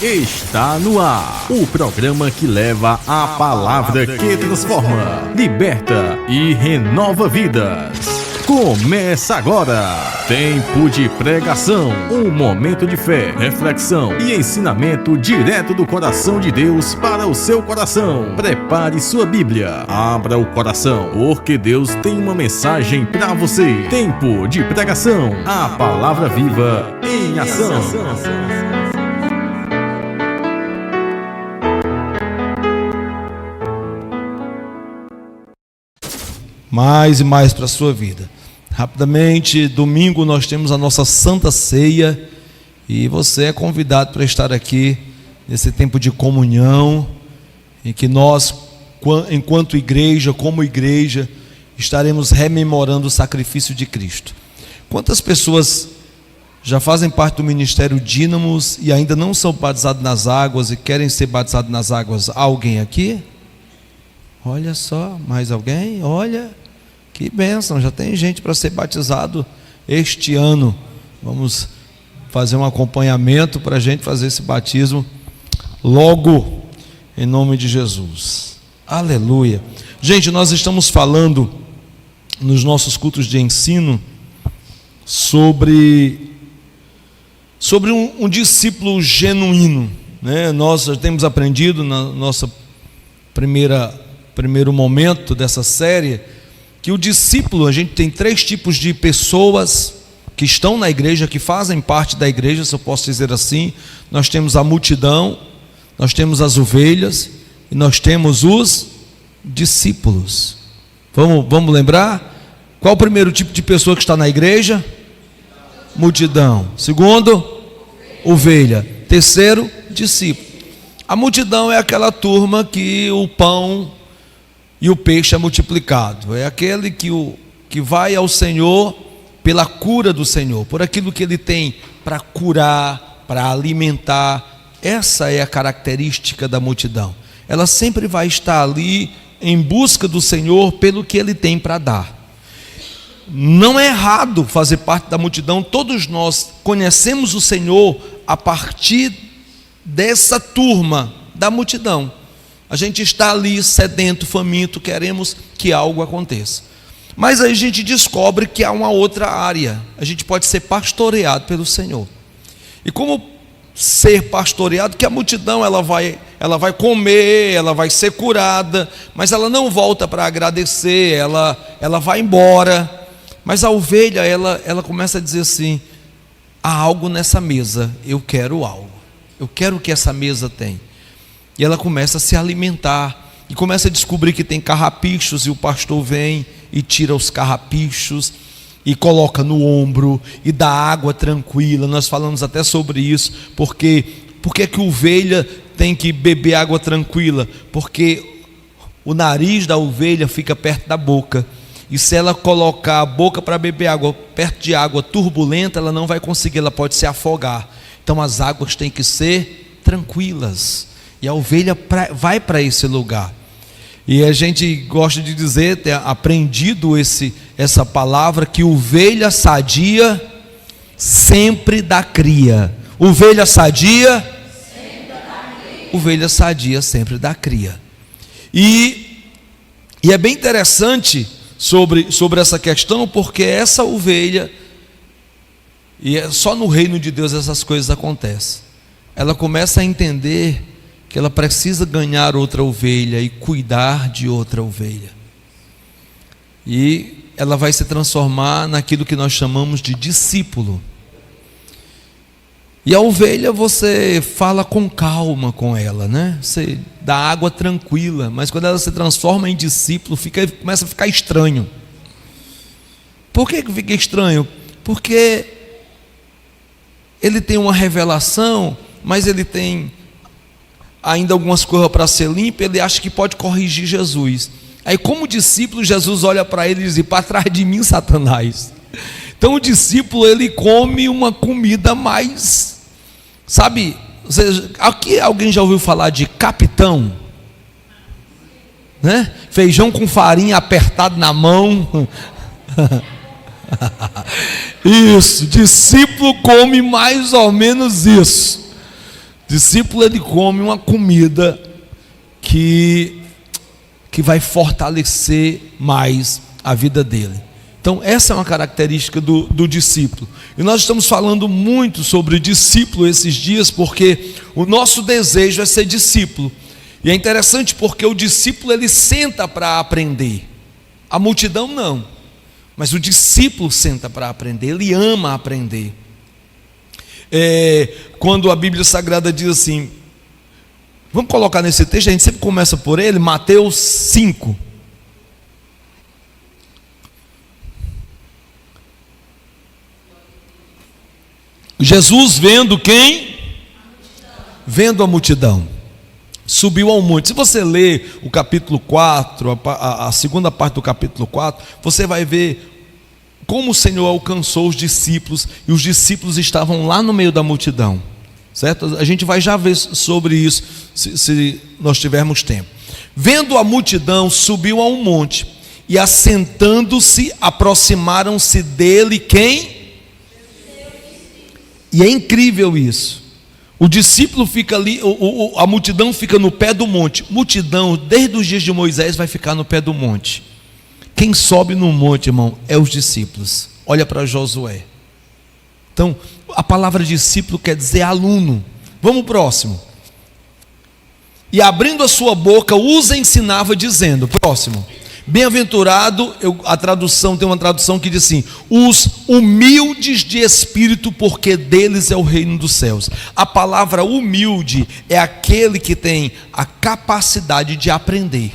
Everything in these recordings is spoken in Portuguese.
Está no ar, o programa que leva a palavra que transforma, liberta e renova vidas. Começa agora, tempo de pregação, um momento de fé, reflexão e ensinamento direto do coração de Deus para o seu coração. Prepare sua Bíblia, abra o coração, porque Deus tem uma mensagem para você. Tempo de pregação, a palavra viva em ação. Mais e mais para a sua vida. Rapidamente, domingo nós temos a nossa Santa Ceia e você é convidado para estar aqui nesse tempo de comunhão, em que nós, enquanto igreja, como igreja, estaremos rememorando o sacrifício de Cristo. Quantas pessoas já fazem parte do Ministério Dínamos e ainda não são batizados nas águas e querem ser batizados nas águas? Há alguém aqui? Olha só, mais alguém? Olha, que bênção, já tem gente para ser batizado este ano. Vamos fazer um acompanhamento para a gente fazer esse batismo logo, em nome de Jesus. Aleluia. Gente, nós estamos falando nos nossos cultos de ensino sobre um discípulo genuíno, né? Nós já temos aprendido na nossa primeiro momento dessa série, que o discípulo, a gente tem 3 tipos de pessoas que estão na igreja, que fazem parte da igreja, se eu posso dizer assim. Nós temos a multidão, nós temos as ovelhas e nós temos os discípulos. Vamos lembrar? Qual o primeiro tipo de pessoa que está na igreja? Multidão. Segundo, ovelha. Terceiro, discípulo. A multidão é aquela turma que o pão e o peixe é multiplicado. É aquele que vai ao Senhor pela cura do Senhor, por aquilo que Ele tem para curar, para alimentar. Essa é a característica da multidão. Ela sempre vai estar ali em busca do Senhor pelo que Ele tem para dar. Não é errado fazer parte da multidão. Todos nós conhecemos o Senhor a partir dessa turma da multidão. A gente está ali sedento, faminto, queremos que algo aconteça. Mas aí a gente descobre que há uma outra área. A gente pode ser pastoreado pelo Senhor. E como ser pastoreado? Que a multidão ela vai comer, ela vai ser curada, mas ela não volta para agradecer, ela vai embora. Mas a ovelha, ela começa a dizer assim: há algo nessa mesa, eu quero algo. Eu quero o que essa mesa tem. E ela começa a se alimentar e começa a descobrir que tem carrapichos, e o pastor vem e tira os carrapichos e coloca no ombro e dá água tranquila. Nós falamos até sobre isso, porque que ovelha tem que beber água tranquila? Porque o nariz da ovelha fica perto da boca, e se ela colocar a boca para beber água perto de água turbulenta, ela não vai conseguir, ela pode se afogar. Então as águas têm que ser tranquilas, e a ovelha vai para esse lugar. E a gente gosta de dizer, ter aprendido essa palavra, que ovelha sadia sempre dá cria. Ovelha sadia sempre dá cria. Ovelha sadia sempre dá cria. E é bem interessante sobre essa questão, porque essa ovelha, e é só no reino de Deus essas coisas acontecem. Ela começa a entender que ela precisa ganhar outra ovelha e cuidar de outra ovelha. E ela vai se transformar naquilo que nós chamamos de discípulo. E a ovelha, você fala com calma com ela, né? Você dá água tranquila, mas quando ela se transforma em discípulo, começa a ficar estranho. Por que fica estranho? Porque ele tem uma revelação, mas ele tem ainda algumas coisas para ser limpo. Ele acha que pode corrigir Jesus. Aí, como discípulo, Jesus olha para ele e diz: para trás de mim, Satanás. Então o discípulo, ele come uma comida mais, sabe, aqui alguém já ouviu falar de capitão? Né? Feijão com farinha apertado na mão. Isso, discípulo come mais ou menos isso. Discípulo, ele come uma comida que vai fortalecer mais a vida dele. Então essa é uma característica do discípulo. E nós estamos falando muito sobre discípulo esses dias, porque o nosso desejo é ser discípulo. E é interessante porque o discípulo, ele senta para aprender. A multidão não, mas o discípulo senta para aprender, ele ama aprender. Quando a Bíblia Sagrada diz assim, vamos colocar nesse texto, a gente sempre começa por ele, Mateus 5. Jesus vendo quem? Vendo a multidão, subiu ao monte. Se você ler o capítulo 4, a segunda parte do capítulo 4, você vai ver como o Senhor alcançou os discípulos, e os discípulos estavam lá no meio da multidão, certo? A gente vai já ver sobre isso, se nós tivermos tempo. Vendo a multidão, subiu a um monte, e assentando-se, aproximaram-se dele quem? E é incrível isso. O discípulo fica ali, a multidão fica no pé do monte. Multidão, desde os dias de Moisés, vai ficar no pé do monte. Quem sobe no monte, irmão, é os discípulos. Olha para Josué. Então, a palavra discípulo quer dizer aluno. Vamos próximo. E abrindo a sua boca, os ensinava dizendo, próximo, bem-aventurado, a tradução, tem uma tradução que diz assim, os humildes de espírito, porque deles é o reino dos céus. A palavra humilde é aquele que tem a capacidade de aprender.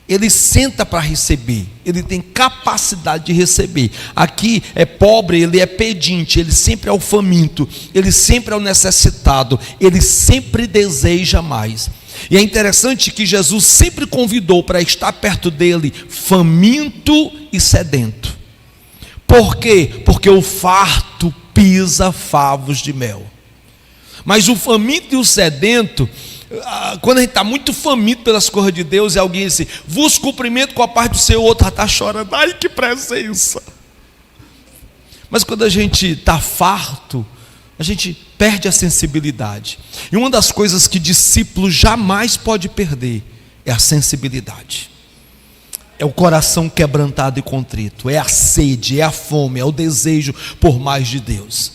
Ele senta para receber, ele tem capacidade de receber. Aqui é pobre, ele é pedinte, ele sempre é o faminto, ele sempre é o necessitado, ele sempre deseja mais. E é interessante que Jesus sempre convidou para estar perto dele faminto e sedento. Por quê? Porque o farto pisa favos de mel. Mas o faminto e o sedento, quando a gente está muito faminto pelas coisas de Deus, e alguém diz assim, vos cumprimento com a paz do Senhor, o outro está chorando, ai que presença. Mas quando a gente está farto, a gente perde a sensibilidade. E uma das coisas que discípulo jamais pode perder é a sensibilidade. É o coração quebrantado e contrito, é a sede, é a fome, é o desejo por mais de Deus.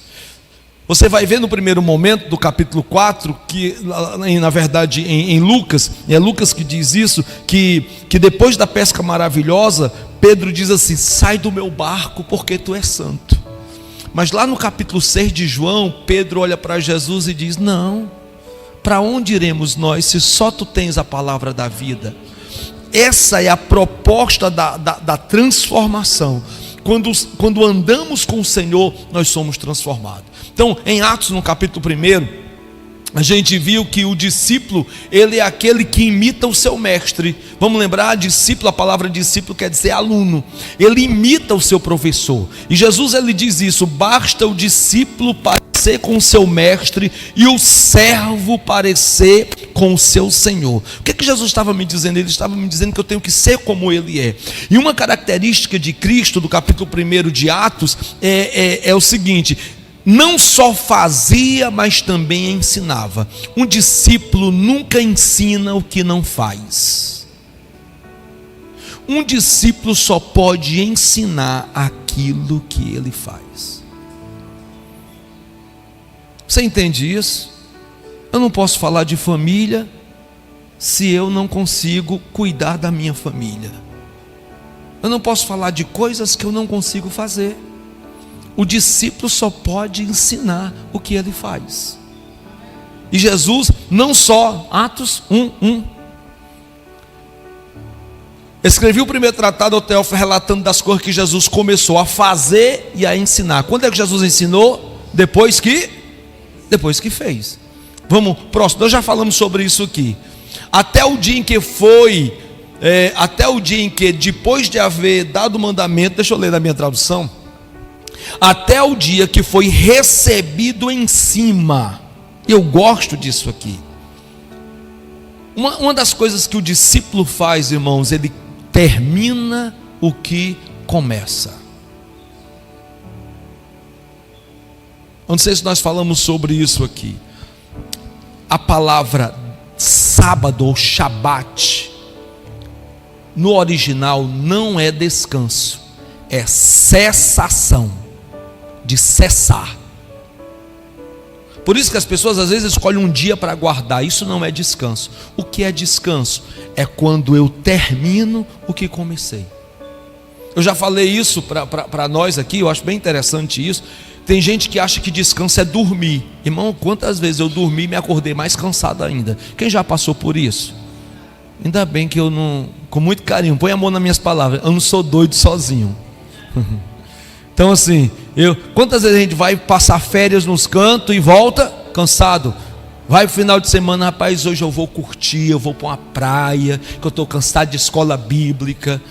Você vai ver no primeiro momento do capítulo 4, que na verdade em Lucas, é Lucas que diz isso, que depois da pesca maravilhosa, Pedro diz assim, sai do meu barco porque tu és santo. Mas lá no capítulo 6 de João, Pedro olha para Jesus e diz, não, para onde iremos nós se só tu tens a palavra da vida? Essa é a proposta da transformação. Quando andamos com o Senhor, nós somos transformados. Então, em Atos, no capítulo 1, a gente viu que o discípulo, ele é aquele que imita o seu mestre. Vamos lembrar, discípulo, a palavra discípulo quer dizer aluno. Ele imita o seu professor. E Jesus, ele diz isso, basta o discípulo parecer com o seu mestre e o servo parecer com o seu Senhor. O que Jesus estava me dizendo? Ele estava me dizendo que eu tenho que ser como ele é. E uma característica de Cristo, do capítulo 1 de Atos, é o seguinte: não só fazia, mas também ensinava. Um discípulo nunca ensina o que não faz. Um discípulo só pode ensinar aquilo que ele faz. Você entende isso? Eu não posso falar de família se eu não consigo cuidar da minha família. Eu não posso falar de coisas que eu não consigo fazer. O discípulo só pode ensinar o que ele faz. E Jesus, não só, Atos 1:1, escrevi o primeiro tratado ao Teófilo relatando das coisas que Jesus começou a fazer e a ensinar. Quando é que Jesus ensinou? Depois que fez. Vamos próximo, nós já falamos sobre isso aqui. Até o dia em que depois de haver dado o mandamento, deixa eu ler na minha tradução, até o dia que foi recebido em cima. Eu gosto disso aqui. Uma das coisas que o discípulo faz, irmãos, ele termina o que começa. Eu não sei se nós falamos sobre isso aqui. a palavra sábado ou shabat, no original não é descanso, é cessação, de cessar. Por isso que as pessoas às vezes escolhem um dia para guardar. Isso não é descanso. O que é descanso? É quando eu termino o que comecei. Eu já falei isso para nós aqui, eu acho bem interessante isso. Tem gente que acha que descanso é dormir. Irmão, quantas vezes eu dormi e me acordei mais cansado ainda? Quem já passou por isso? Ainda bem que eu não, com muito carinho, põe a mão nas minhas palavras, eu não sou doido sozinho. Então assim, quantas vezes a gente vai passar férias nos cantos e volta cansado? Vai pro final de semana, rapaz, hoje eu vou curtir, eu vou para uma praia, que eu estou cansado de escola bíblica.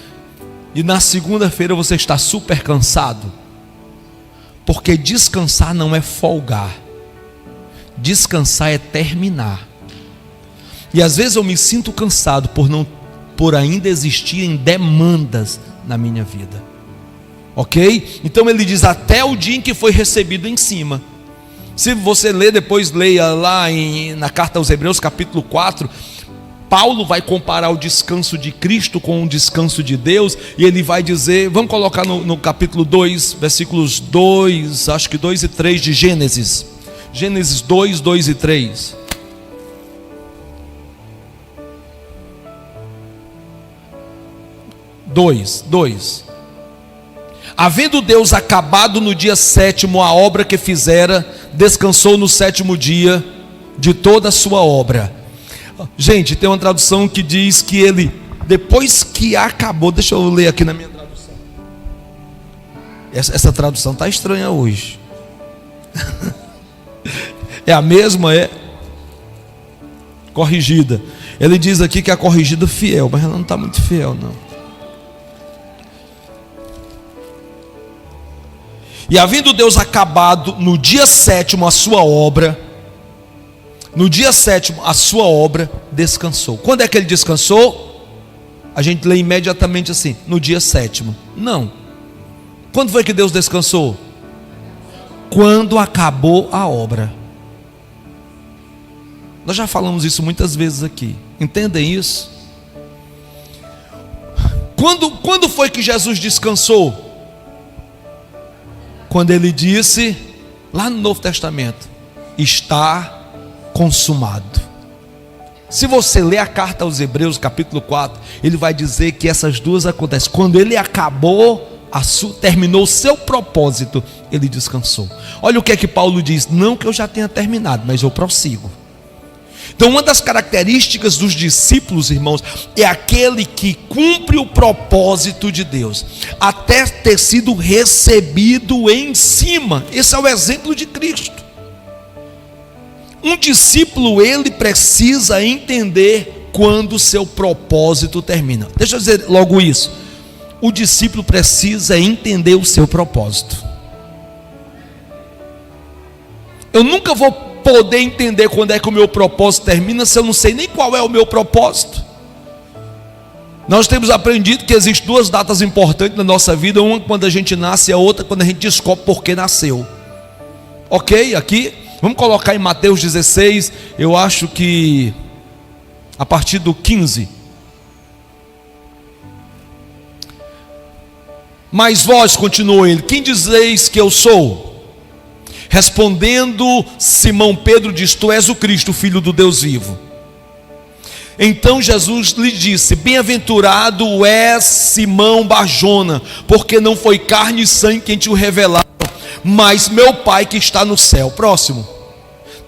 E na segunda-feira você está super cansado. Porque descansar não é folgar. Descansar é terminar. E às vezes eu me sinto cansado por ainda existirem demandas na minha vida. Ok? Então ele diz até o dia em que foi recebido em cima. Se você ler, depois leia lá na carta aos Hebreus capítulo 4, Paulo vai comparar o descanso de Cristo com o descanso de Deus. E ele vai dizer, vamos colocar no capítulo 2, versículos 2, acho que 2 e 3 de Gênesis. Gênesis 2, 2 e 3. Dois. Havendo Deus acabado no dia sétimo a obra que fizera, descansou no sétimo dia de toda a sua obra. Gente, tem uma tradução que diz que ele, depois que acabou, deixa eu ler aqui na minha tradução. Essa tradução está estranha hoje. É a mesma, é corrigida. Ele diz aqui que é a corrigida fiel, mas ela não está muito fiel não. E havendo Deus acabado no dia sétimo a sua obra, descansou. Quando é que ele descansou? A gente lê imediatamente assim, no dia sétimo. Não. Quando foi que Deus descansou? Quando acabou a obra. Nós já falamos isso muitas vezes aqui. Entendem isso? Quando foi que Jesus descansou? Quando ele disse, lá no Novo Testamento, está consumado. Se você ler a carta aos Hebreus, capítulo 4, ele vai dizer que essas duas acontecem. Quando ele acabou, terminou o seu propósito, ele descansou. Olha o que é que Paulo diz, não que eu já tenha terminado, mas eu prossigo. Então uma das características dos discípulos, irmãos, é aquele que cumpre o propósito de Deus, até ter sido recebido em cima. Esse é o exemplo de Cristo. Um discípulo, ele precisa entender quando o seu propósito termina. Deixa eu dizer logo isso. O discípulo precisa entender o seu propósito. Eu nunca vou poder entender quando é que o meu propósito termina se eu não sei nem qual é o meu propósito. Nós temos aprendido que existem duas datas importantes na nossa vida, uma quando a gente nasce e a outra quando a gente descobre por que nasceu. Ok? Aqui, vamos colocar em Mateus 16, eu acho que a partir do 15. Mas vós, continuou ele, quem dizeis que eu sou? Respondendo Simão Pedro diz, tu és o Cristo, filho do Deus vivo. Então Jesus lhe disse, bem-aventurado és Simão Barjona, porque não foi carne e sangue quem te o revelaram, mas meu Pai que está no céu. Próximo.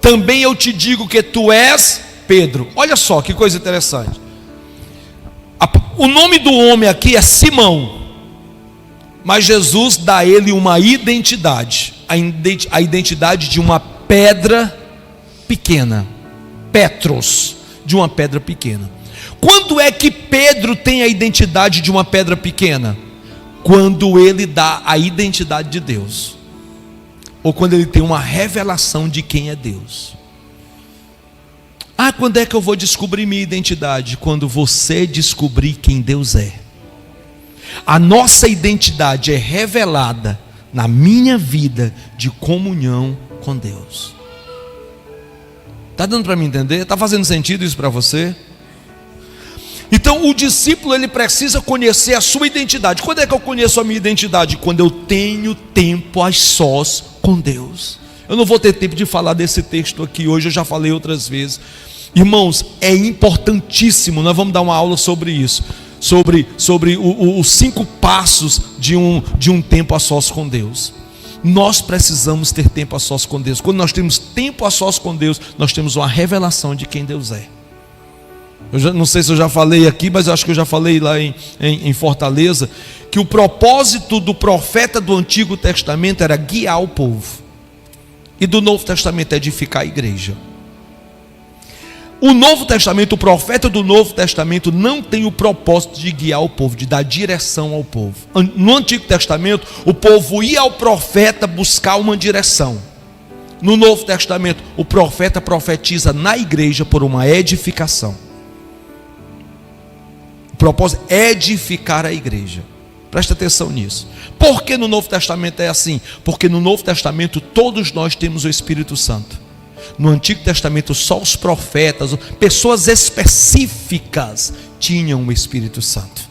Também eu te digo que tu és Pedro. Olha só que coisa interessante. O nome do homem aqui é Simão, mas Jesus dá a ele uma identidade, a identidade de uma pedra pequena, Petros, de uma pedra pequena. Quando é que Pedro tem a identidade de uma pedra pequena? Quando ele dá a identidade de Deus, ou quando ele tem uma revelação de quem é Deus. Quando é que eu vou descobrir minha identidade? Quando você descobrir quem Deus é. A nossa identidade é revelada na minha vida de comunhão com Deus. Está dando para me entender? Está fazendo sentido isso para você? Então o discípulo, ele precisa conhecer a sua identidade. Quando é que eu conheço a minha identidade? Quando eu tenho tempo a sós com Deus. Eu não vou ter tempo de falar desse texto aqui hoje, eu já falei outras vezes. Irmãos, é importantíssimo, nós vamos dar uma aula sobre isso, sobre os 5 passos de um tempo a sós com Deus. Nós precisamos ter tempo a sós com Deus. Quando nós temos tempo a sós com Deus, nós temos uma revelação de quem Deus é. Eu não sei se eu já falei aqui, mas eu acho que eu já falei lá em Fortaleza, que o propósito do profeta do Antigo Testamento era guiar o povo, e do Novo Testamento é edificar a igreja. O Novo Testamento, o profeta do Novo Testamento não tem o propósito de guiar o povo, de dar direção ao povo. No Antigo Testamento, o povo ia ao profeta buscar uma direção. No Novo Testamento, o profeta profetiza na igreja por uma edificação. O propósito é edificar a igreja. Presta atenção nisso. Por que no Novo Testamento é assim? Porque no Novo Testamento todos nós temos o Espírito Santo. No Antigo Testamento só os profetas, pessoas específicas tinham o Espírito Santo.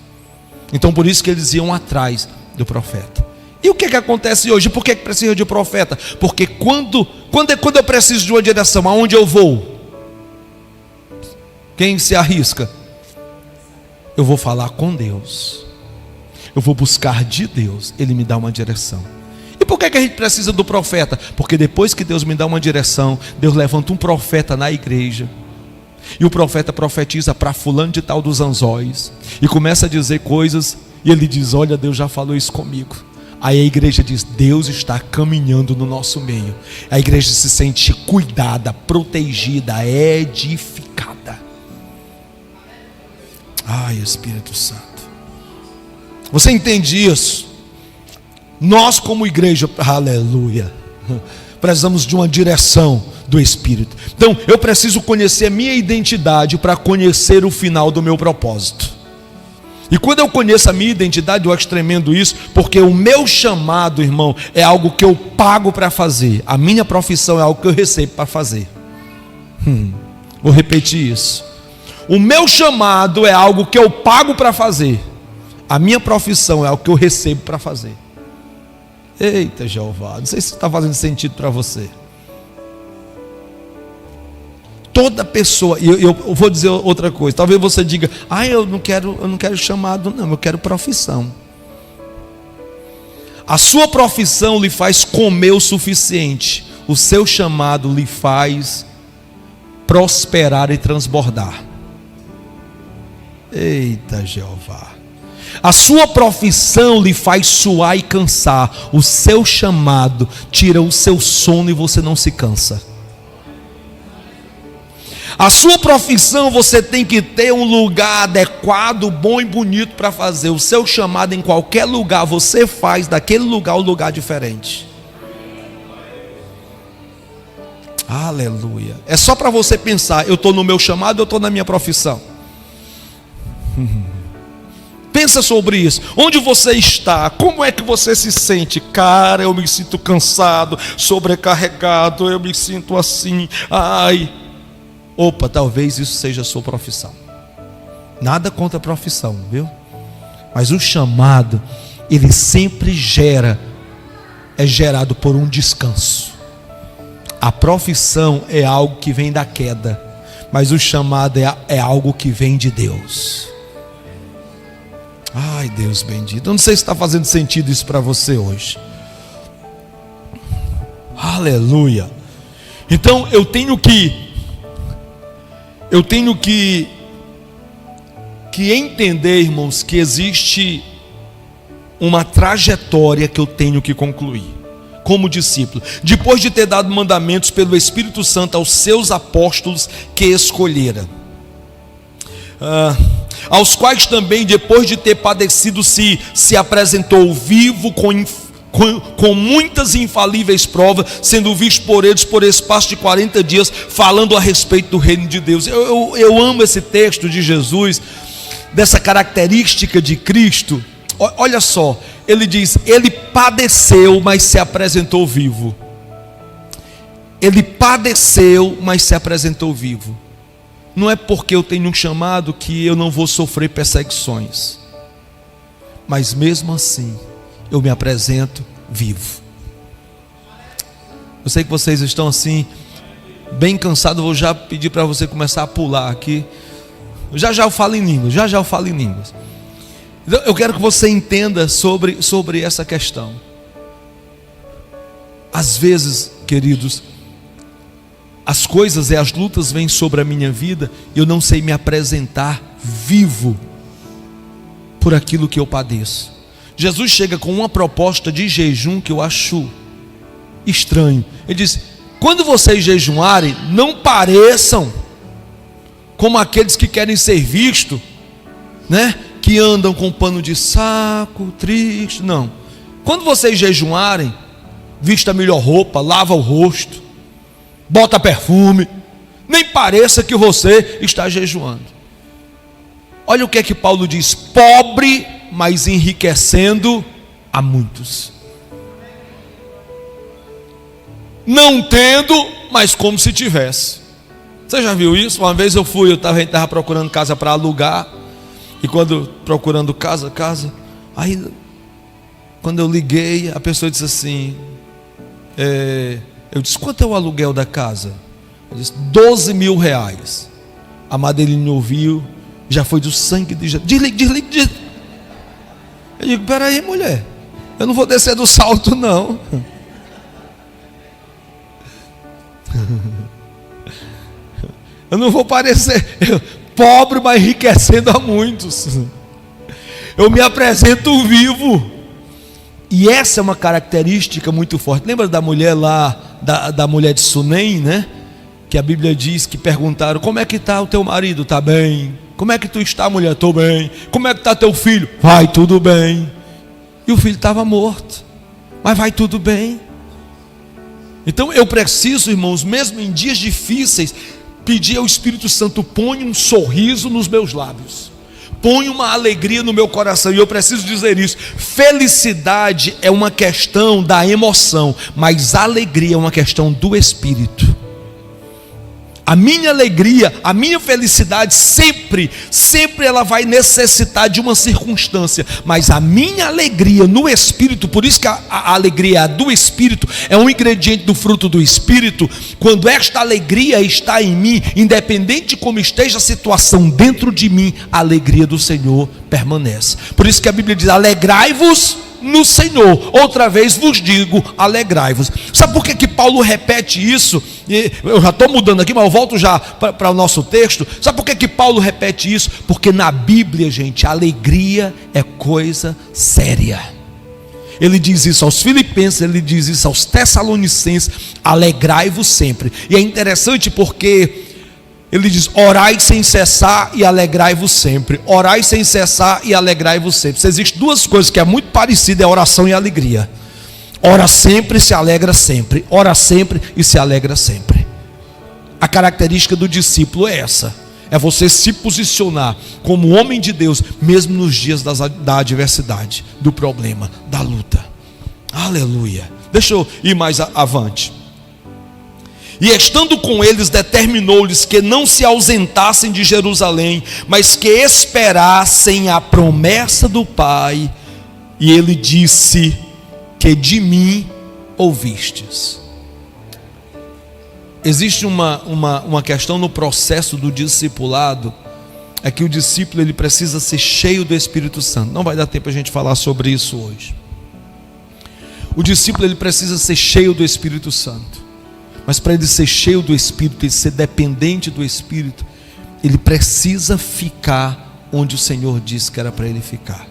Então por isso que eles iam atrás do profeta. E o que acontece hoje? Por que precisa de profeta? Porque quando eu preciso de uma direção, aonde eu vou? Quem se arrisca? Eu vou falar com Deus. Eu vou buscar de Deus. Ele me dá uma direção. E por que a gente precisa do profeta? Porque depois que Deus me dá uma direção, Deus levanta um profeta na igreja, e o profeta profetiza para fulano de tal dos anzóis, e começa a dizer coisas, e ele diz: olha, Deus já falou isso comigo. Aí a igreja diz: Deus está caminhando no nosso meio. A igreja se sente cuidada, protegida, edificada. Ai, Espírito Santo, você entende isso? Nós como igreja, aleluia, precisamos de uma direção do Espírito. Então eu preciso conhecer a minha identidade para conhecer o final do meu propósito. E quando eu conheço a minha identidade, eu acho tremendo isso, porque o meu chamado, irmão, é algo que eu pago para fazer. A minha profissão é algo que eu recebo para fazer. Vou repetir isso. O meu chamado é algo que eu pago para fazer. A minha profissão é algo que eu recebo para fazer. Eita Jeová, não sei se está fazendo sentido para você. Toda pessoa, e eu vou dizer outra coisa. Talvez você diga: eu não quero chamado, não, eu quero profissão. A sua profissão lhe faz comer o suficiente. O seu chamado lhe faz prosperar e transbordar. Eita Jeová. A sua profissão lhe faz suar e cansar. O seu chamado tira o seu sono e você não se cansa. A sua profissão, você tem que ter um lugar adequado, bom e bonito para fazer. O seu chamado, em qualquer lugar você faz daquele lugar um lugar diferente. Aleluia. É só para você pensar: eu estou no meu chamado, eu estou na minha profissão. Pensa sobre isso. Onde você está? Como é que você se sente? Cara, eu me sinto cansado, sobrecarregado, eu me sinto assim. Opa, talvez isso seja a sua profissão. Nada contra a profissão, viu? Mas o chamado, ele sempre é gerado por um descanso. A profissão é algo que vem da queda, mas o chamado é algo que vem de Deus. Ai, Deus bendito. Eu não sei se está fazendo sentido isso para você hoje. Aleluia. Então eu tenho que entender, irmãos, que existe uma trajetória que eu tenho que concluir como discípulo. Depois de ter dado mandamentos pelo Espírito Santo aos seus apóstolos que escolhera, aos quais também, depois de ter padecido, se apresentou vivo com muitas e infalíveis provas, sendo visto por eles por espaço de 40 dias, falando a respeito do reino de Deus. Eu amo esse texto de Jesus, dessa característica de Cristo. Olha só, ele diz: ele padeceu, mas se apresentou vivo. Ele padeceu, mas se apresentou vivo. Não é porque eu tenho um chamado que eu não vou sofrer perseguições, mas mesmo assim eu me apresento vivo. Eu sei que vocês estão assim bem cansados. Vou já pedir para você começar a pular aqui. Já eu falo em línguas. Já eu falo em línguas. Então, eu quero que você entenda sobre essa questão. Às vezes, queridos, as coisas e as lutas vêm sobre a minha vida e eu não sei me apresentar vivo por aquilo que eu padeço. Jesus chega com uma proposta de jejum que eu acho estranho. Ele diz: quando vocês jejuarem, não pareçam como aqueles que querem ser vistos, né? Que andam com pano de saco, triste. Não. Quando vocês jejuarem, vista a melhor roupa, lava o rosto, bota perfume, nem pareça que você está jejuando. Olha o que é que Paulo diz: pobre, mas enriquecendo a muitos. Não tendo, mas como se tivesse. Você já viu isso? Uma vez a gente estava procurando casa para alugar. E quando procurando casa, aí quando eu liguei, a pessoa disse assim, eu disse: quanto é o aluguel da casa? Eu disse: 12 mil reais. A Madeline ouviu, já foi do sangue de Jesus. Desligue. Eu digo: peraí, mulher, eu não vou descer do salto não. Eu não vou parecer pobre, mas enriquecendo a muitos. Eu me apresento vivo. E essa é uma característica muito forte. Lembra da mulher lá, da mulher de Sunem, né? Que a Bíblia diz que perguntaram: como é que está o teu marido? Está bem. Como é que tu está, mulher? Estou bem. Como é que está teu filho? Vai tudo bem. E o filho estava morto, mas vai tudo bem. Então eu preciso, irmãos, mesmo em dias difíceis, pedir ao Espírito Santo: põe um sorriso nos meus lábios, põe uma alegria no meu coração. E eu preciso dizer isso: felicidade é uma questão da emoção, mas alegria é uma questão do Espírito. A minha alegria, a minha felicidade sempre ela vai necessitar de uma circunstância, mas a minha alegria no Espírito, por isso que a alegria do Espírito é um ingrediente do fruto do Espírito. Quando esta alegria está em mim, independente de como esteja a situação dentro de mim, a alegria do Senhor permanece. Por isso que a Bíblia diz: alegrai-vos no Senhor. Outra vez vos digo, alegrai-vos. Sabe por que Paulo repete isso? Eu já estou mudando aqui, mas eu volto já para o nosso texto. Sabe por que Paulo repete isso? Porque na Bíblia, gente, a alegria é coisa séria. Ele diz isso aos Filipenses, ele diz isso aos Tessalonicenses: alegrai-vos sempre. E é interessante porque ele diz: orai sem cessar e alegrai-vos sempre. Orai sem cessar e alegrai-vos sempre. Se existem duas coisas que é muito parecida, é oração e alegria. Ora sempre e se alegra sempre. Ora sempre e se alegra sempre. A característica do discípulo é essa: é você se posicionar como homem de Deus, mesmo nos dias da adversidade, do problema, da luta. Aleluia. Deixa eu ir mais avante. E estando com eles, determinou-lhes que não se ausentassem de Jerusalém, mas que esperassem a promessa do Pai. E ele disse: que de mim ouvistes. Existe uma questão no processo do discipulado, é que o discípulo ele precisa ser cheio do Espírito Santo. Não vai dar tempo a gente falar sobre isso hoje. O discípulo ele precisa ser cheio do Espírito Santo. Mas para ele ser cheio do Espírito, ele ser dependente do Espírito, ele precisa ficar onde o Senhor disse que era para ele ficar.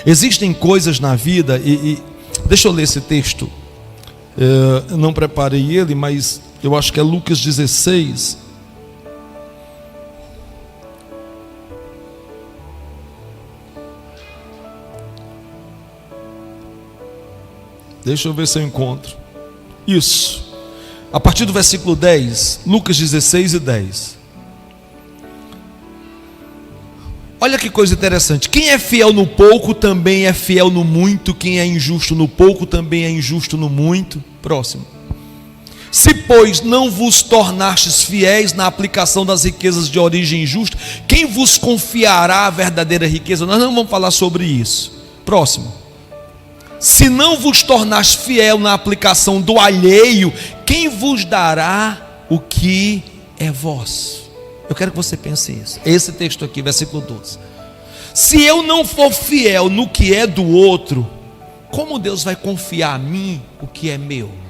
Existem coisas na vida, e deixa eu ler esse texto. Eu não preparei ele, mas eu acho que é Lucas 16. Deixa eu ver se eu encontro. Isso. A partir do versículo 10, Lucas 16 e 10. Olha que coisa interessante: quem é fiel no pouco também é fiel no muito. Quem é injusto no pouco também é injusto no muito. Próximo. Se, pois, não vos tornastes fiéis na aplicação das riquezas de origem injusta, quem vos confiará a verdadeira riqueza? Nós não vamos falar sobre isso. Próximo. Se não vos tornastes fiel na aplicação do alheio, quem vos dará o que é vosso? Eu quero que você pense isso. Esse texto aqui, versículo 12. Se eu não for fiel no que é do outro, como Deus vai confiar a mim o que é meu?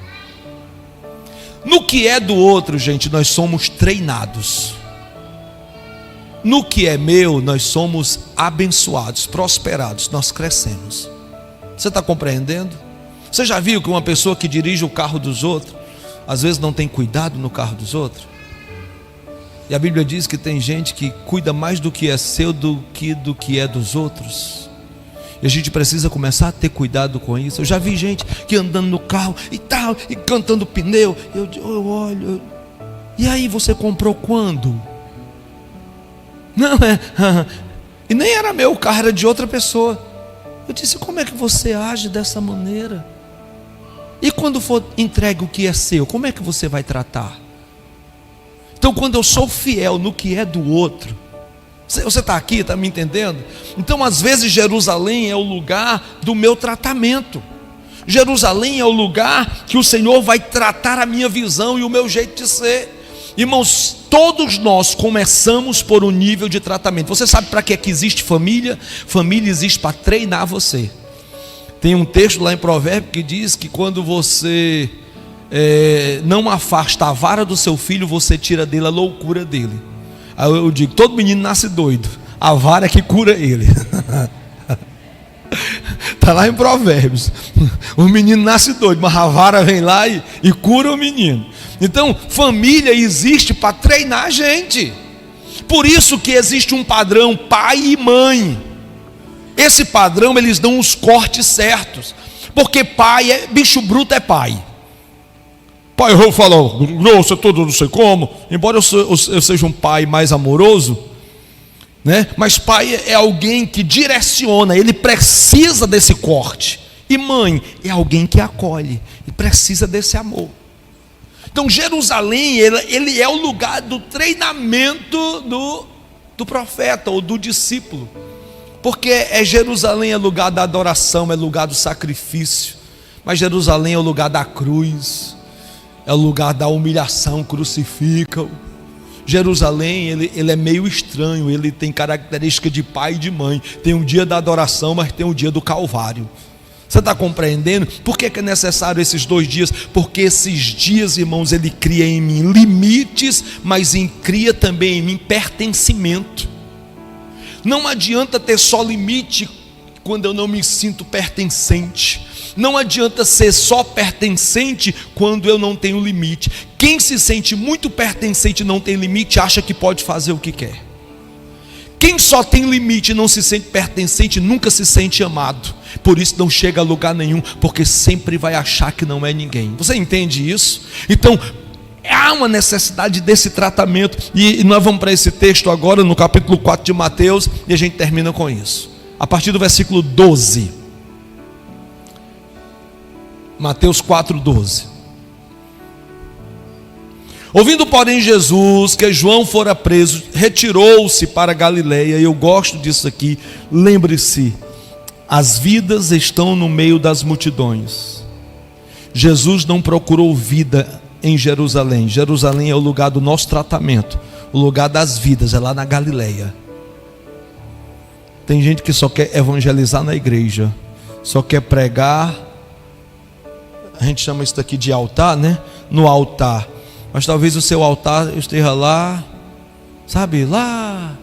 No que é do outro, gente, nós somos treinados. No que é meu, nós somos abençoados, prosperados, nós crescemos. Você está compreendendo? Você já viu que uma pessoa que dirige o carro dos outros, às vezes não tem cuidado no carro dos outros? E a Bíblia diz que tem gente que cuida mais do que é seu do que é dos outros. E a gente precisa começar a ter cuidado com isso. Eu já vi gente que andando no carro e tal, e cantando pneu. Eu olho. E aí, você comprou quando? Não, e nem era meu, o carro era de outra pessoa. Eu disse, como é que você age dessa maneira? E quando for entregue o que é seu, como é que você vai tratar? Então, quando eu sou fiel no que é do outro, você está aqui, está me entendendo? Então, às vezes, Jerusalém é o lugar do meu tratamento. Jerusalém é o lugar que o Senhor vai tratar a minha visão e o meu jeito de ser. Irmãos, todos nós começamos por um nível de tratamento. Você sabe para que é que existe família? Família existe para treinar você. Tem um texto lá em Provérbios que diz que quando você não afasta a vara do seu filho, você tira dele a loucura dele. Aí eu digo, todo menino nasce doido, a vara é que cura ele. Está lá em Provérbios. O menino nasce doido, mas a vara vem lá e cura o menino. Então, família existe para treinar a gente. Por isso que existe um padrão pai e mãe. Esse padrão, eles dão os cortes certos. Porque pai bicho bruto é pai. Pai, eu vou falar grosso, tudo não sei como. Embora eu seja um pai mais amoroso, né? Mas pai é alguém que direciona, ele precisa desse corte. E mãe é alguém que acolhe e precisa desse amor. Então Jerusalém, ele é o lugar do treinamento do profeta ou do discípulo. Porque Jerusalém é lugar da adoração, é lugar do sacrifício. Mas Jerusalém é o lugar da cruz, é o lugar da humilhação, crucificam. Jerusalém, ele é meio estranho, ele tem característica de pai e de mãe. Tem um dia da adoração, mas tem um dia do Calvário. Você está compreendendo? Por que é necessário esses 2 dias? Porque esses dias, irmãos, ele cria em mim limites, mas cria também em mim pertencimento. Não adianta ter só limite quando eu não me sinto pertencente. Não adianta ser só pertencente quando eu não tenho limite. Quem se sente muito pertencente e não tem limite, acha que pode fazer o que quer. Quem só tem limite e não se sente pertencente, nunca se sente amado. Por isso não chega a lugar nenhum, porque sempre vai achar que não é ninguém. Você entende isso? Então, há uma necessidade desse tratamento. E nós vamos para esse texto agora, no capítulo 4 de Mateus, e a gente termina com isso. A partir do versículo 12. Mateus 4, 12. Ouvindo, porém, Jesus que João fora preso, retirou-se para Galileia. E eu gosto disso aqui. Lembre-se, as vidas estão no meio das multidões. Jesus não procurou vida em Jerusalém. Jerusalém é o lugar do nosso tratamento, o lugar das vidas, é lá na Galileia. Tem gente que só quer evangelizar na igreja, só quer pregar. A gente chama isso daqui de altar, né? No altar. Mas talvez o seu altar esteja lá, sabe, lá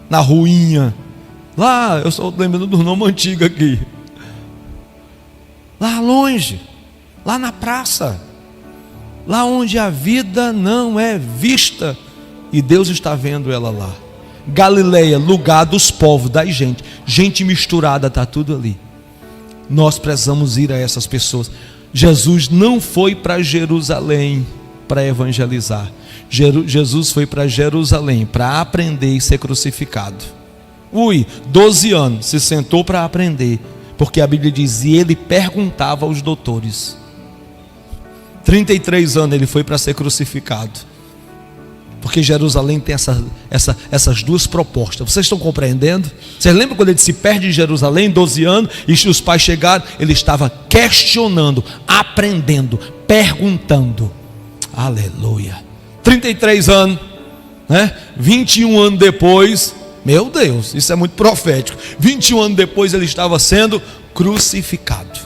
na ruinha. Lá, eu estou lembrando do nome antigo aqui. Lá longe, lá na praça. Lá onde a vida não é vista e Deus está vendo ela lá. Galileia, lugar dos povos, da gente. Gente misturada, está tudo ali. Nós precisamos ir a essas pessoas. Jesus não foi para Jerusalém para evangelizar. Jesus foi para Jerusalém para aprender e ser crucificado. 12 anos, se sentou para aprender. Porque a Bíblia diz, e ele perguntava aos doutores. 33 anos ele foi para ser crucificado. Porque Jerusalém tem essas duas propostas. Vocês estão compreendendo? Vocês lembram quando ele se perde em Jerusalém, 12 anos, e os pais chegaram? Ele estava questionando, aprendendo, perguntando. Aleluia. 33 anos, né? 21 anos depois, meu Deus, isso é muito profético. 21 anos depois ele estava sendo crucificado.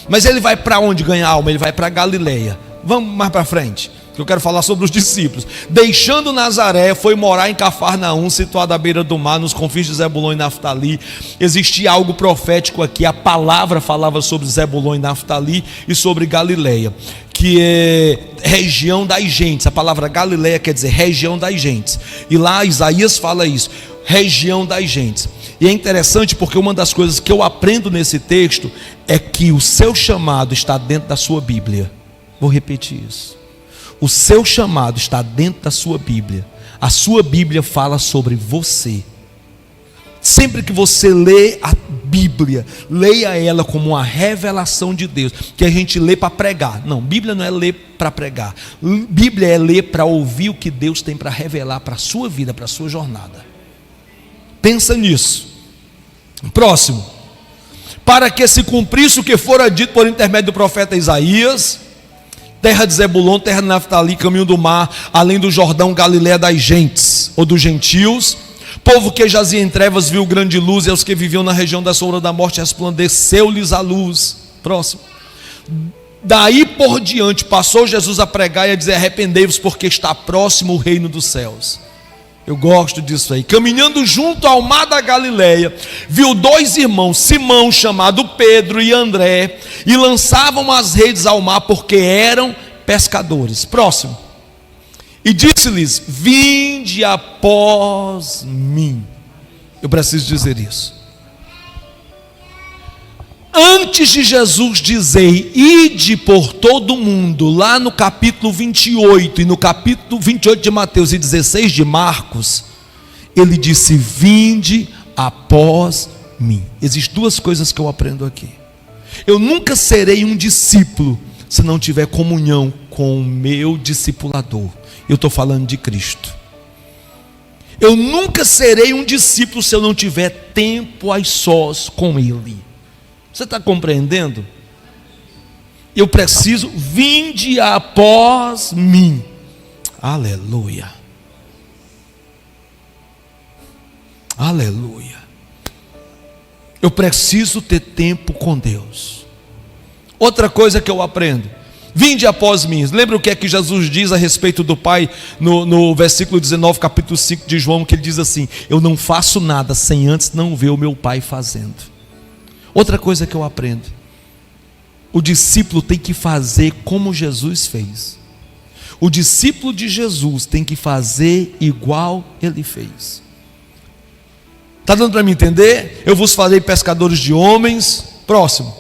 Mas ele vai para onde ganhar alma? Ele vai para Galileia. Vamos mais para frente, que eu quero falar sobre os discípulos. Deixando Nazaré, foi morar em Cafarnaum, situado à beira do mar, nos confins de Zebulon e Naftali. Existia algo profético aqui. A palavra falava sobre Zebulon e Naftali e sobre Galileia, que é região das gentes. A palavra Galileia quer dizer região das gentes, e lá Isaías fala isso, região das gentes. E é interessante porque uma das coisas que eu aprendo nesse texto é que o seu chamado está dentro da sua Bíblia. Vou repetir isso. O seu chamado está dentro da sua Bíblia. A sua Bíblia fala sobre você. Sempre que você lê a Bíblia, leia ela como uma revelação de Deus, que a gente lê para pregar. Não, Bíblia não é ler para pregar. Bíblia é ler para ouvir o que Deus tem para revelar para a sua vida, para a sua jornada. Pensa nisso. Próximo. Para que se cumprisse o que fora dito por intermédio do profeta Isaías: terra de Zebulon, terra de Naftali, caminho do mar, além do Jordão, Galileia das gentes, ou dos gentios. Povo que jazia em trevas viu grande luz, e aos que viviam na região da sombra da morte resplandeceu-lhes a luz. Próximo. Daí por diante passou Jesus a pregar e a dizer: arrependei-vos, porque está próximo o reino dos céus. Eu gosto disso aí. Caminhando junto ao mar da Galileia, viu dois irmãos, Simão, chamado Pedro, e André, e lançavam as redes ao mar, porque eram pescadores. Próximo. E disse-lhes: vinde após mim. Eu preciso dizer isso. Antes de Jesus dizer: ide por todo o mundo, lá no capítulo 28 e no capítulo 28 de Mateus e 16 de Marcos, ele disse: vinde após mim. Existem duas coisas que eu aprendo aqui. Eu nunca serei um discípulo se não tiver comunhão com o meu discipulador. Eu estou falando de Cristo. Eu nunca serei um discípulo se eu não tiver tempo a sós com Ele. Você está compreendendo? Eu preciso, vinde após mim. Aleluia. Aleluia. Eu preciso ter tempo com Deus. Outra coisa que eu aprendo: vinde após mim. Lembra o que é que Jesus diz a respeito do Pai no versículo 19, capítulo 5 de João, que ele diz assim: eu não faço nada sem antes não ver o meu Pai fazendo. Outra coisa que eu aprendo: o discípulo tem que fazer como Jesus fez. O discípulo de Jesus tem que fazer igual ele fez. Está dando para me entender? Eu vos falei pescadores de homens. Próximo.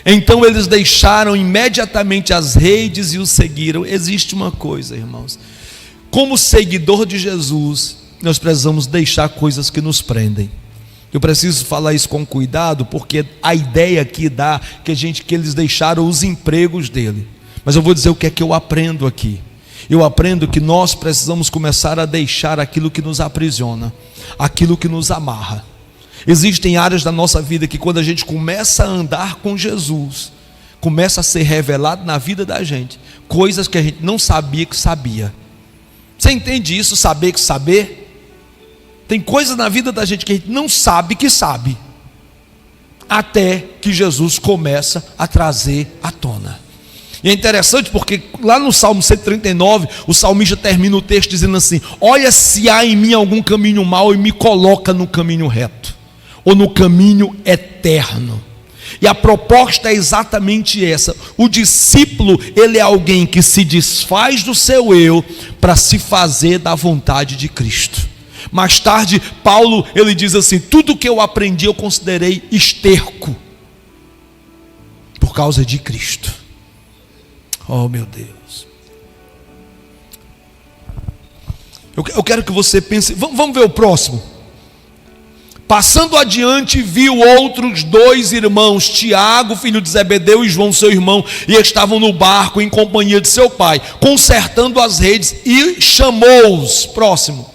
Então eles deixaram imediatamente as redes e o seguiram. Existe uma coisa, irmãos: como seguidor de Jesus, nós precisamos deixar coisas que nos prendem. Eu preciso falar isso com cuidado, porque a ideia aqui dá que eles deixaram os empregos dele. Mas eu vou dizer o que é que eu aprendo aqui. Eu aprendo que nós precisamos começar a deixar aquilo que nos aprisiona, aquilo que nos amarra. Existem áreas da nossa vida que, quando a gente começa a andar com Jesus, começa a ser revelado na vida da gente coisas que a gente não sabia que sabia. Você entende isso? Saber que saber? Tem coisas na vida da gente que a gente não sabe que sabe, até que Jesus começa a trazer à tona. E é interessante porque lá no Salmo 139, o salmista termina o texto dizendo assim: olha se há em mim algum caminho mau e me coloca no caminho reto, ou no caminho eterno. E a proposta é exatamente essa. O discípulo, ele é alguém que se desfaz do seu eu para se fazer da vontade de Cristo. Mais tarde, Paulo, ele diz assim: tudo que eu aprendi eu considerei esterco por causa de Cristo. Oh meu Deus. Eu quero que você pense. Vamos ver o próximo. Passando adiante, viu outros 2 irmãos, Tiago, filho de Zebedeu, e João, seu irmão, e estavam no barco em companhia de seu pai, consertando as redes, e chamou-os. Próximo.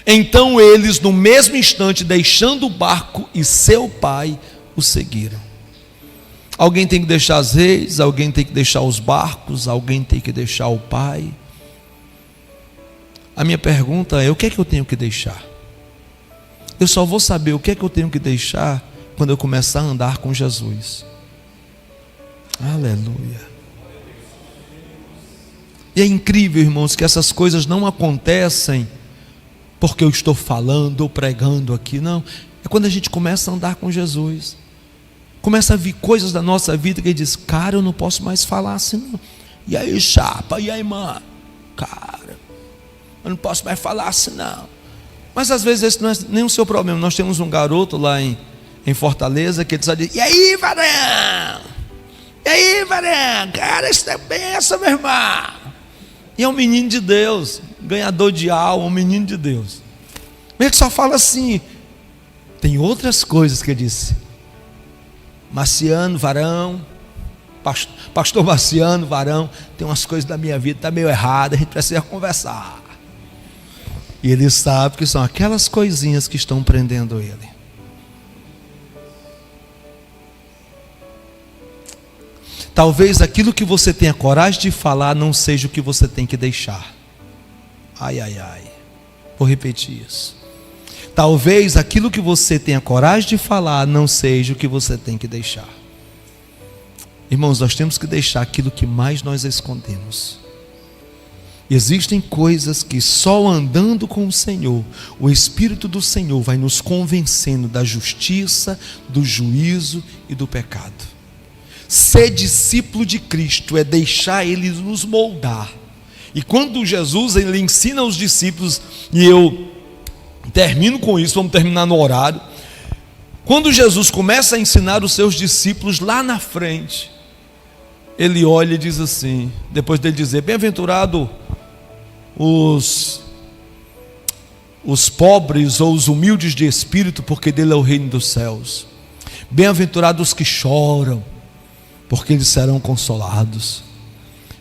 Então eles, no mesmo instante, deixando o barco e seu pai, o seguiram. Alguém tem que deixar as redes, alguém tem que deixar os barcos, alguém tem que deixar o pai. A minha pergunta é: o que é que eu tenho que deixar? Eu só vou saber o que é que eu tenho que deixar quando eu começar a andar com Jesus. Aleluia. E é incrível, irmãos, que essas coisas não acontecem porque eu estou falando ou pregando aqui, não. É quando a gente começa a andar com Jesus, começa a vir coisas da nossa vida que diz: cara, eu não posso mais falar assim não. E aí, chapa, e aí, mano? Cara, eu não posso mais falar assim não. Mas às vezes esse não é nem o seu problema. Nós temos um garoto lá em Fortaleza que ele só diz: e aí, varão? E aí, varão? Cara, isso é benção, meu irmão. E é um menino de Deus, ganhador de alma, um menino de Deus. Ele só fala assim. Tem outras coisas que ele disse: Marciano, varão, pastor Marciano, varão, tem umas coisas da minha vida que está meio errada, a gente precisa conversar. E ele sabe que são aquelas coisinhas que estão prendendo ele. Talvez aquilo que você tenha coragem de falar não seja o que você tem que deixar. Ai, ai, ai. Vou repetir isso. Talvez aquilo que você tenha coragem de falar não seja o que você tem que deixar. Irmãos, nós temos que deixar aquilo que mais nós escondemos. Existem coisas que só andando com o Senhor, o Espírito do Senhor vai nos convencendo da justiça, do juízo e do pecado. Ser discípulo de Cristo é deixar Ele nos moldar. E quando Jesus ele ensina aos discípulos, e eu termino com isso, vamos terminar no horário. Quando Jesus começa a ensinar os seus discípulos lá na frente, ele olha e diz assim, depois dele dizer: bem-aventurado os pobres ou os humildes de espírito, porque dele é o reino dos céus. Bem-aventurados os que choram, porque eles serão consolados.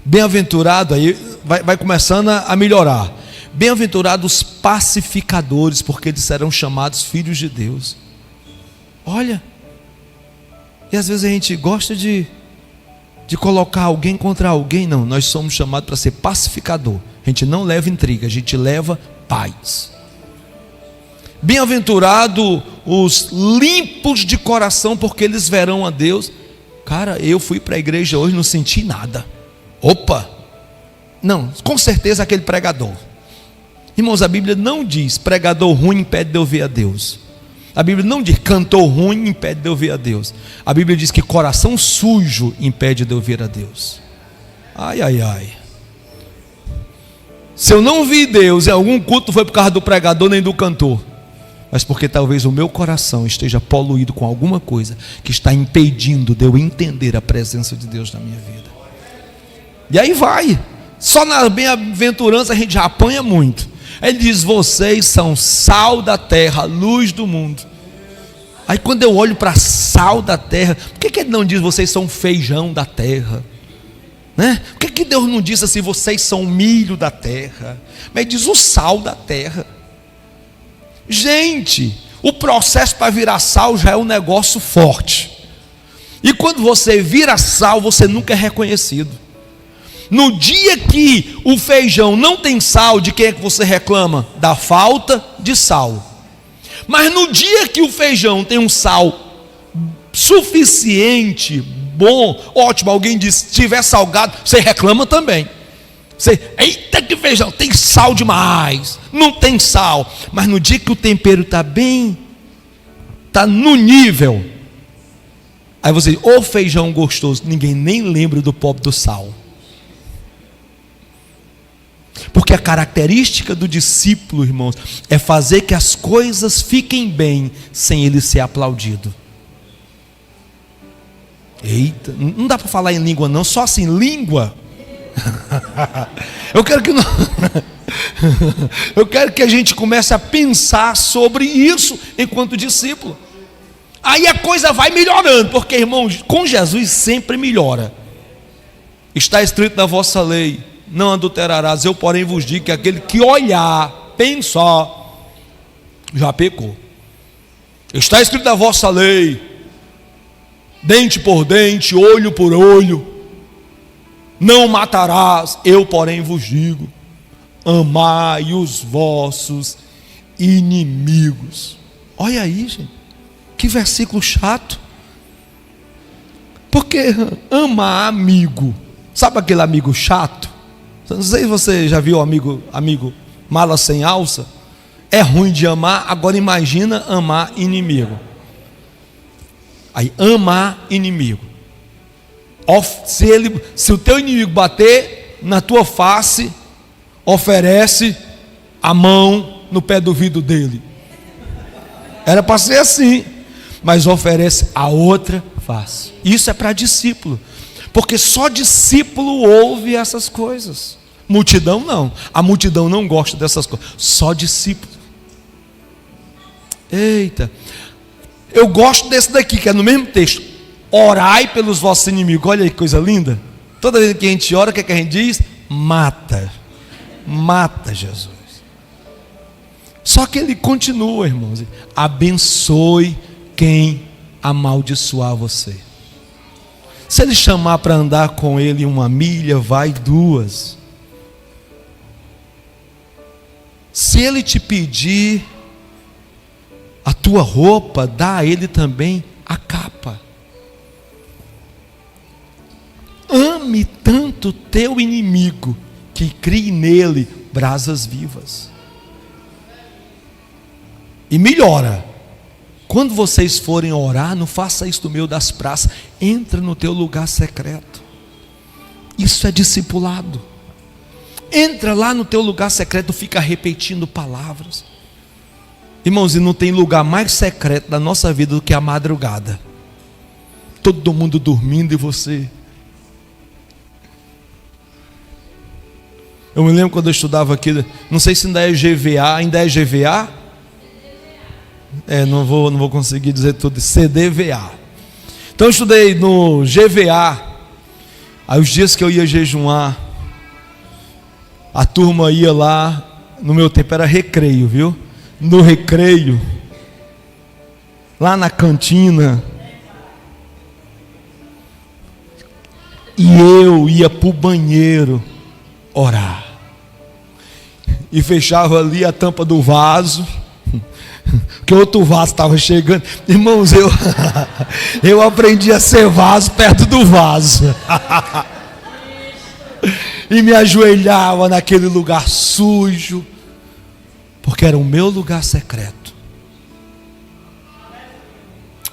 Bem-aventurado, aí vai começando a melhorar. Bem-aventurados os pacificadores, porque eles serão chamados filhos de Deus. Olha, e às vezes a gente gosta de colocar alguém contra alguém. Não, nós somos chamados para ser pacificador. A gente não leva intriga, a gente leva paz. Bem-aventurado os limpos de coração, porque eles verão a Deus. Cara, eu fui para a igreja hoje, não senti nada. Opa! Não, com certeza aquele pregador. Irmãos, a Bíblia não diz pregador ruim impede de eu ver a Deus. A Bíblia não diz cantor ruim impede de eu ver a Deus. A Bíblia diz que coração sujo impede de eu ver a Deus. Ai, ai, ai. Se eu não vi Deus em algum culto, não foi por causa do pregador nem do cantor, mas porque talvez o meu coração esteja poluído com alguma coisa que está impedindo de eu entender a presença de Deus na minha vida. E aí vai. Só na bem-aventurança a gente já apanha muito. Ele diz: vocês são sal da terra, luz do mundo. Aí quando eu olho para sal da terra, por que ele não diz vocês são feijão da terra? Né? Por que Deus não diz assim, vocês são milho da terra? Mas ele diz o sal da terra. Gente, o processo para virar sal já é um negócio forte. E quando você vira sal, você nunca é reconhecido. No dia que o feijão não tem sal, de quem é que você reclama? Da falta de sal. Mas no dia que o feijão tem um sal suficiente, bom, ótimo, alguém diz, se tiver salgado, você reclama também. Você, eita que feijão, tem sal demais. Não tem sal. Mas no dia que o tempero está bem, está no nível, aí você diz, ô feijão gostoso, ninguém nem lembra do pobre do sal. Porque a característica do discípulo, irmãos, é fazer que as coisas fiquem bem sem ele ser aplaudido. Eita, não dá para falar em língua não, só assim, língua. Eu quero que eu quero que a gente comece a pensar sobre isso enquanto discípulo. Aí a coisa vai melhorando, porque, irmãos, com Jesus sempre melhora. Está escrito na vossa lei: não adulterarás. Eu, porém, vos digo que aquele que olhar, pensar, já pecou. Está escrito na vossa lei: dente por dente, olho por olho, não matarás. Eu, porém, vos digo: amai os vossos inimigos. Olha aí, gente, que versículo chato. Porque amar amigo, sabe aquele amigo chato? Não sei se você já viu amigo mala sem alça. É ruim de amar. Agora imagina amar inimigo. Aí, amar inimigo. Se o teu inimigo bater na tua face, oferece a mão no pé do vidro dele. Era para ser assim, mas oferece a outra face. Isso é para discípulo, porque só discípulo ouve essas coisas. Multidão não. A multidão não gosta dessas coisas. Só discípulo. Eita, eu gosto desse daqui, que é no mesmo texto: orai pelos vossos inimigos. Olha aí que coisa linda. Toda vez que a gente ora, o que é que a gente diz? Mata Jesus. Só que ele continua, irmãos: abençoe quem amaldiçoar você. Se ele chamar para andar com ele 1 milha, vai 2. Se ele te pedir a tua roupa, dá a ele também a capa. Ame tanto teu inimigo, que crie nele brasas vivas. E melhora: quando vocês forem orar, não faça isso no meio das praças. Entra no teu lugar secreto. Isso é discipulado. Entra lá no teu lugar secreto, fica repetindo palavras. Irmãos, e não tem lugar mais secreto da nossa vida do que a madrugada. Todo mundo dormindo e você. Eu me lembro quando eu estudava aqui, não sei se ainda é GVA, ainda é GVA? Não vou conseguir dizer tudo. CDVA. Então eu estudei no GVA. Aí os dias que eu ia jejuar, a turma ia lá. No meu tempo era recreio, viu? No recreio, lá na cantina, e eu ia para o banheiro orar, e fechava ali a tampa do vaso, porque outro vaso estava chegando. Irmãos, eu aprendi a ser vaso perto do vaso. E me ajoelhava naquele lugar sujo, porque era o meu lugar secreto.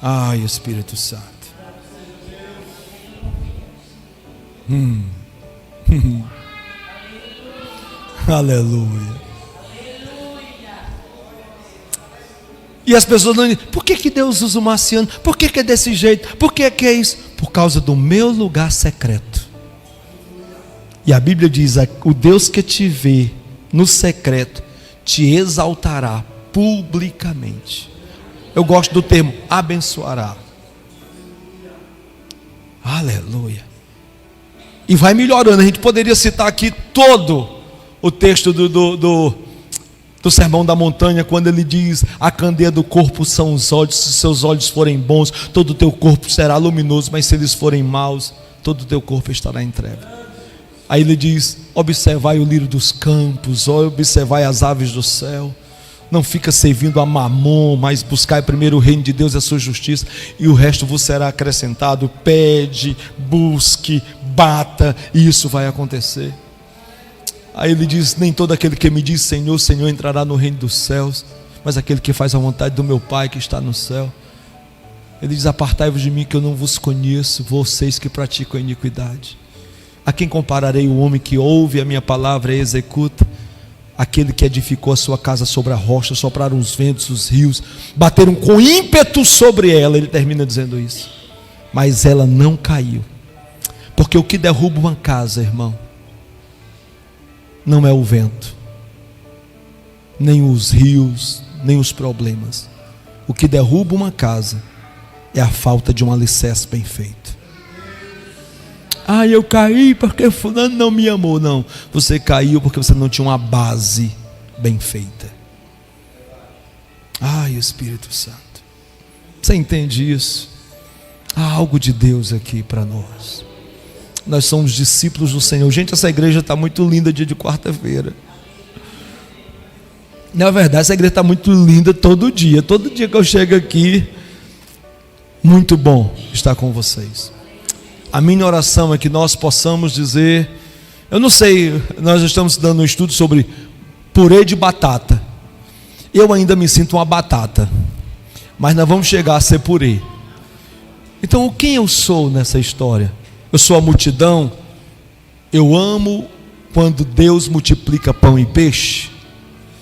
Ai, Espírito Santo. Aleluia. E as pessoas não dizem: por que Deus usa o Marciano? Por que é desse jeito? Por que é isso? Por causa do meu lugar secreto. E a Bíblia diz: o Deus que te vê no secreto te exaltará publicamente. Eu gosto do termo abençoará. Aleluia. E vai melhorando. A gente poderia citar aqui todo o texto do Sermão da Montanha, quando ele diz: a candeia do corpo são os olhos. Se seus olhos forem bons, todo o teu corpo será luminoso, mas se eles forem maus, todo o teu corpo estará em trevas. Aí ele diz: observai o lírio dos campos, observai as aves do céu. Não fica servindo a mamon, mas buscai primeiro o reino de Deus e a sua justiça, e o resto vos será acrescentado. Pede, busque, bata, e isso vai acontecer. Aí ele diz: nem todo aquele que me diz Senhor, Senhor entrará no reino dos céus, mas aquele que faz a vontade do meu Pai que está no céu. Ele diz: apartai-vos de mim, que eu não vos conheço, vocês que praticam a iniquidade. A quem compararei o homem que ouve a minha palavra e executa? Aquele que edificou a sua casa sobre a rocha, sopraram os ventos, os rios, bateram com ímpeto sobre ela. Ele termina dizendo isso: mas ela não caiu. Porque o que derruba uma casa, irmão, não é o vento, nem os rios, nem os problemas. O que derruba uma casa é a falta de um alicerce bem feito. Eu caí porque fulano não me amou. Não, você caiu porque você não tinha uma base bem feita. Espírito Santo, você entende isso? Há algo de Deus aqui para nós. Nós somos discípulos do Senhor. Gente, essa igreja está muito linda dia de quarta-feira. Na verdade, essa igreja está muito linda todo dia que eu chego aqui. Muito bom estar com vocês. A minha oração é que nós possamos dizer, eu não sei, nós estamos dando um estudo sobre purê de batata. Eu ainda me sinto uma batata, mas nós vamos chegar a ser purê. Então, quem eu sou nessa história? Eu sou a multidão. Eu amo quando Deus multiplica pão e peixe.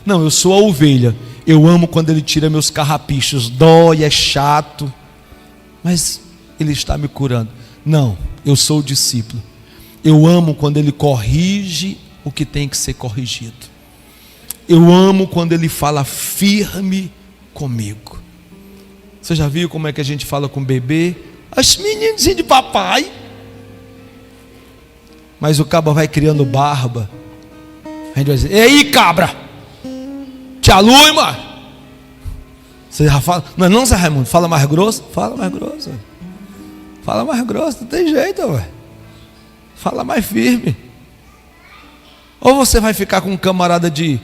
Não, eu sou a ovelha. Eu amo quando Ele tira meus carrapichos. Dói, é chato, mas Ele está me curando. Não, eu sou o discípulo. Eu amo quando Ele corrige o que tem que ser corrigido. Eu amo quando Ele fala firme comigo. Você já viu como é que a gente fala com o bebê? As menininhas de papai. Mas o cabra vai criando barba. A gente vai dizer, e aí, cabra? Tia Luima. Você já fala, não, Zé Raimundo, fala mais grosso? Fala mais grosso. Fala mais grosso, não tem jeito, ué. Fala mais firme. Ou você vai ficar com um camarada de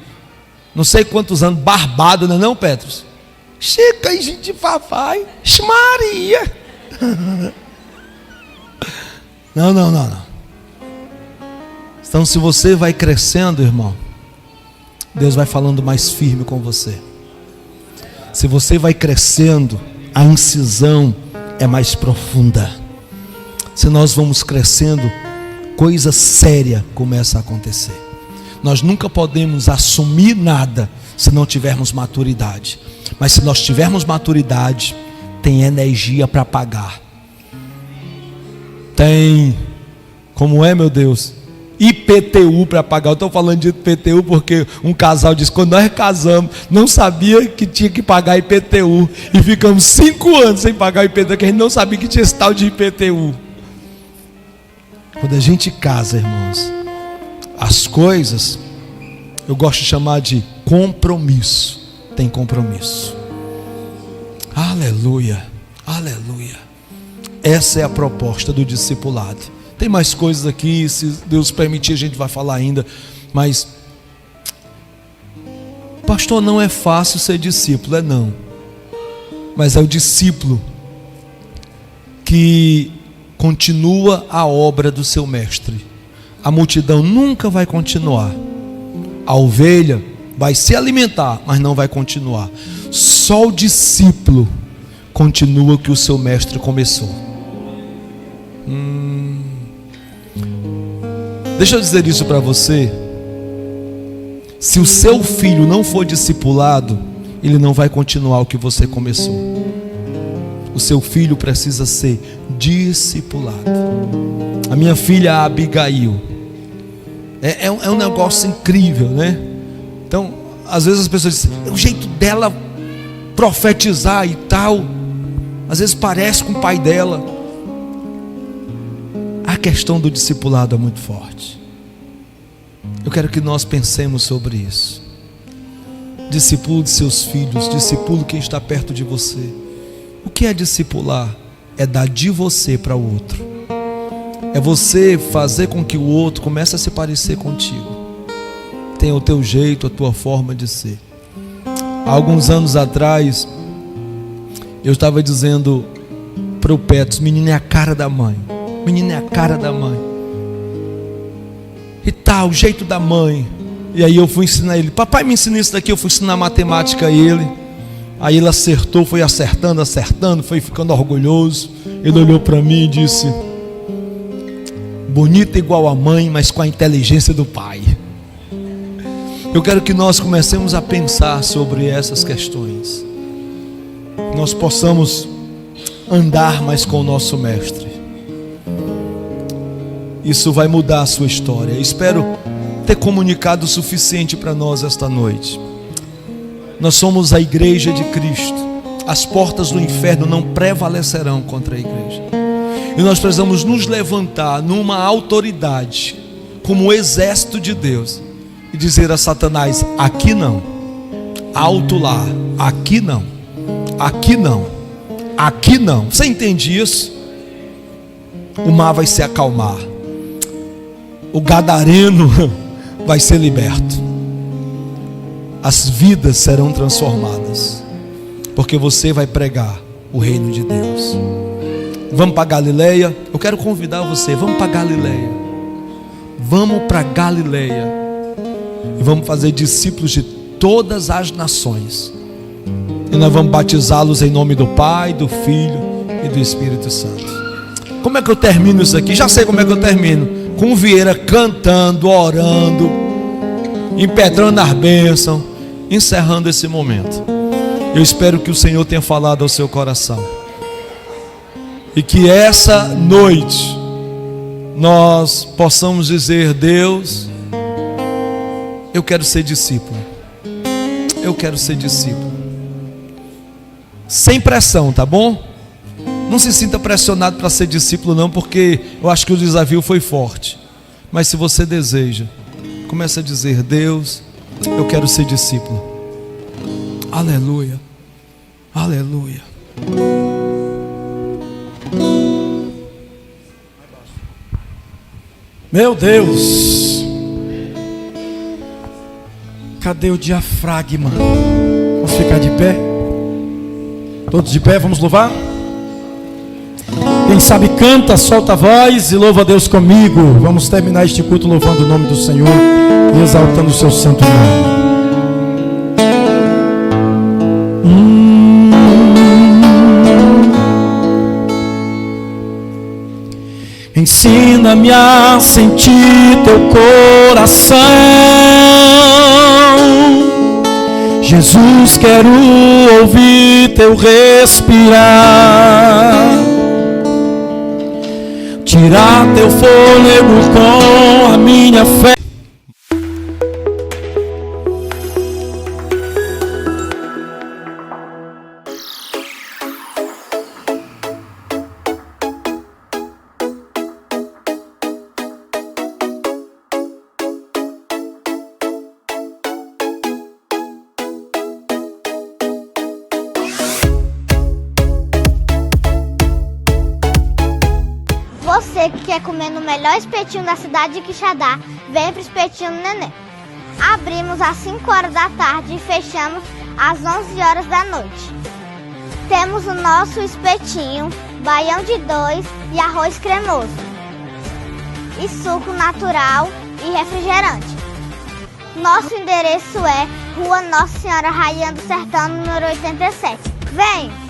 não sei quantos anos, barbado, não é não, Petros? Chica e gente de papai. Maria. Não. Então, se você vai crescendo, irmão, Deus vai falando mais firme com você. Se você vai crescendo, a incisão é mais profunda. Se nós vamos crescendo, coisa séria começa a acontecer. Nós nunca podemos assumir nada se não tivermos maturidade. Mas se nós tivermos maturidade, tem energia para pagar. Tem, como é, meu Deus? IPTU para pagar. Eu estou falando de IPTU porque um casal disse, quando nós casamos, não sabia que tinha que pagar IPTU. E ficamos 5 anos sem pagar IPTU, porque a gente não sabia que tinha esse tal de IPTU. Quando a gente casa, irmãos, as coisas, eu gosto de chamar de compromisso. Tem compromisso. Aleluia, aleluia. Essa é a proposta do discipulado. Tem mais coisas aqui, se Deus permitir a gente vai falar ainda. Mas, pastor, não é fácil ser discípulo, não. Mas é o discípulo que continua a obra do seu mestre. A multidão nunca vai continuar. A ovelha vai se alimentar, mas não vai continuar. Só o discípulo continua o que o seu mestre começou. Deixa eu dizer isso para você. Se o seu filho não for discipulado, ele não vai continuar o que você começou. O seu filho precisa ser discipulado. A minha filha a Abigail é um negócio incrível, né? Então, às vezes as pessoas dizem, é o jeito dela profetizar e tal. Às vezes parece com o pai dela. A questão do discipulado é muito forte. Eu quero que nós pensemos sobre isso. Discipule de seus filhos, discipule quem está perto de você. O que é discipular? É dar de você para o outro. É você fazer com que o outro comece a se parecer contigo. Tenha o teu jeito, a tua forma de ser. Há alguns anos atrás, eu estava dizendo para o Petros, menino é a cara da mãe. Menino é a cara da mãe. E tal, o jeito da mãe. E aí eu fui ensinar ele. Papai me ensina isso daqui. Eu fui ensinar matemática a ele. Aí ele acertou, foi acertando, foi ficando orgulhoso. Ele olhou para mim e disse, bonita igual a mãe, mas com a inteligência do pai. Eu quero que nós comecemos a pensar sobre essas questões. Nós possamos andar mais com o nosso mestre. Isso vai mudar a sua história. Eu espero ter comunicado o suficiente para nós esta noite. Nós somos a igreja de Cristo. As portas do inferno não prevalecerão contra a igreja. E nós precisamos nos levantar numa autoridade, como o exército de Deus, e dizer a Satanás: aqui não, alto lá, aqui não, aqui não, aqui não. Você entende isso? O mar vai se acalmar, o gadareno vai ser liberto, as vidas serão transformadas, porque você vai pregar o reino de Deus. Vamos para Galileia. Eu quero convidar você, vamos para Galileia. Vamos para Galileia e vamos fazer discípulos de todas as nações. E nós vamos batizá-los em nome do Pai, do Filho e do Espírito Santo. Como é que eu termino isso aqui? Já sei como é que eu termino. Com o Vieira cantando, orando, impetrando as bênçãos, encerrando esse momento. Eu espero que o Senhor tenha falado ao seu coração, e que essa noite nós possamos dizer: Deus, eu quero ser discípulo. Eu quero ser discípulo. Sem pressão, tá bom? Não se sinta pressionado para ser discípulo não, porque eu acho que o desafio foi forte. Mas se você deseja, comece a dizer: Deus, eu quero ser discípulo. Aleluia. Aleluia. Meu Deus, cadê o diafragma? Vamos ficar de pé? Todos de pé, vamos louvar? Quem sabe canta, solta a voz e louva a Deus comigo. Vamos terminar este culto louvando o nome do Senhor e exaltando o seu santo nome. Ensina-me a sentir teu coração, Jesus, quero ouvir teu respirar, tirar teu fôlego com a minha fé. Você que quer comer no melhor espetinho da cidade de Quixadá, vem para o Espetinho Neném. Abrimos às 5 horas da tarde e fechamos às 11 horas da noite. Temos o nosso espetinho, baião de 2 e arroz cremoso, e suco natural e refrigerante. Nosso endereço é Rua Nossa Senhora Rainha do Sertão, número 87. Vem!